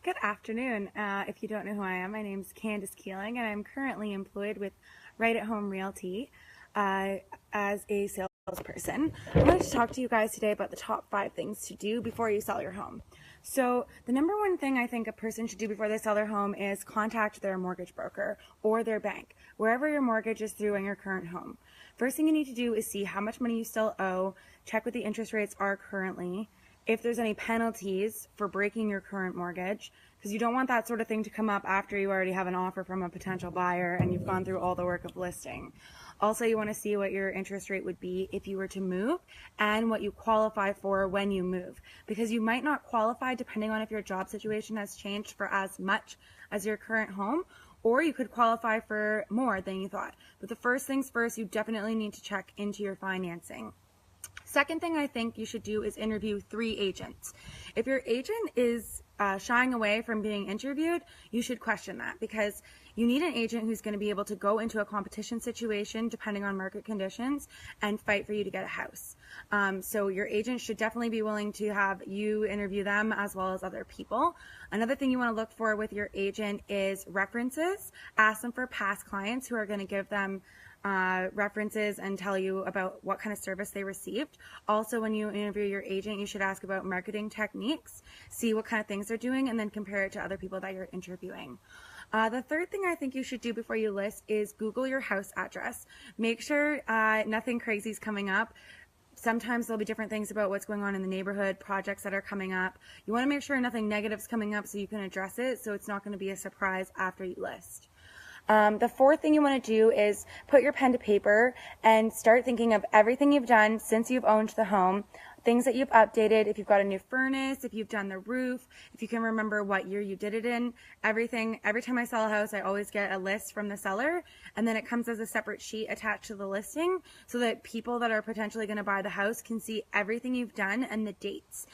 Good afternoon. If you don't know who I am, my name is Candace Keeling, and I'm currently employed with Right at Home Realty as a salesperson. I wanted to talk to you guys today about the top 5 things to do before you sell your home. So the number one thing I think a person should do before they sell their home is contact their mortgage broker or their bank, wherever your mortgage is through in your current home. First thing you need to do is see how much money you still owe, check what the interest rates are currently, if there's any penalties for breaking your current mortgage, because you don't want that sort of thing to come up after you already have an offer from a potential buyer and you've gone through all the work of listing. Also, you want to see what your interest rate would be if you were to move and what you qualify for when you move, because you might not qualify depending on if your job situation has changed for as much as your current home, or you could qualify for more than you thought. But the first things first, you definitely need to check into your financing. Second thing I think you should do is interview 3 agents. If your agent is shying away from being interviewed, you should question that, because you need an agent who's going to be able to go into a competition situation depending on market conditions and fight for you to get a house. So your agent should definitely be willing to have you interview them as well as other people. Another thing you want to look for with your agent is references. Ask them for past clients who are going to give them references and tell you about what kind of service they received. Also, when you interview your agent, you should ask about marketing techniques, see what kind of things they're doing, and then compare it to other people that you're interviewing. The third thing I think you should do before you list is Google your house address. Make sure nothing crazy is coming up. Sometimes there'll be different things about what's going on in the neighborhood, projects that are coming up. You want to make sure nothing negative is coming up so you can address it, so it's not going to be a surprise after you list. The fourth thing you want to do is put your pen to paper and start thinking of everything you've done since you've owned the home, things that you've updated, if you've got a new furnace, if you've done the roof, if you can remember what year you did it in, everything. Every time I sell a house, I always get a list from the seller, and then it comes as a separate sheet attached to the listing so that people that are potentially going to buy the house can see everything you've done and the dates.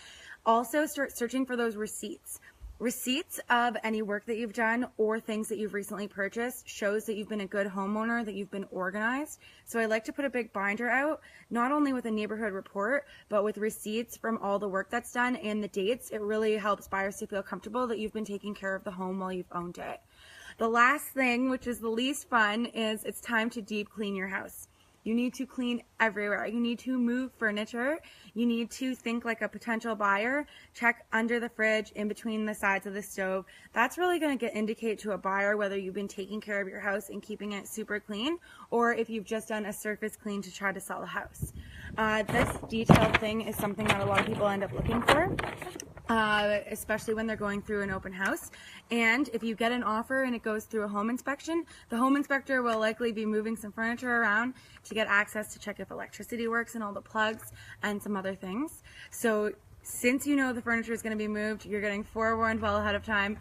Also, start searching for those receipts. Receipts of any work that you've done or things that you've recently purchased shows that you've been a good homeowner, that you've been organized. So I like to put a big binder out, not only with a neighborhood report, but with receipts from all the work that's done and the dates. It really helps buyers to feel comfortable that you've been taking care of the home while you've owned it. The last thing, which is the least fun, is it's time to deep clean your house. You need to clean everywhere. You need to move furniture. You need to think like a potential buyer. Check under the fridge, in between the sides of the stove. That's really going to indicate to a buyer whether you've been taking care of your house and keeping it super clean, or if you've just done a surface clean to try to sell a house. This detailed thing is something that a lot of people end up looking for. Especially when they're going through an open house. And if you get an offer and it goes through a home inspection, the home inspector will likely be moving some furniture around to get access to check if electricity works and all the plugs and some other things. So since you know the furniture is going to be moved, you're getting forewarned well ahead of time.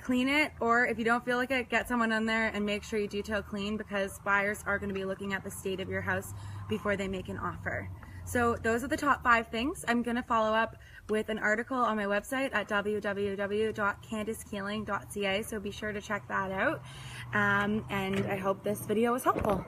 Clean it, or if you don't feel like it, get someone on there and make sure you detail clean, because buyers are going to be looking at the state of your house before they make an offer. So those are the top 5 things. I'm going to follow up with an article on my website at www.candicekeeling.ca, so be sure to check that out. And I hope this video was helpful.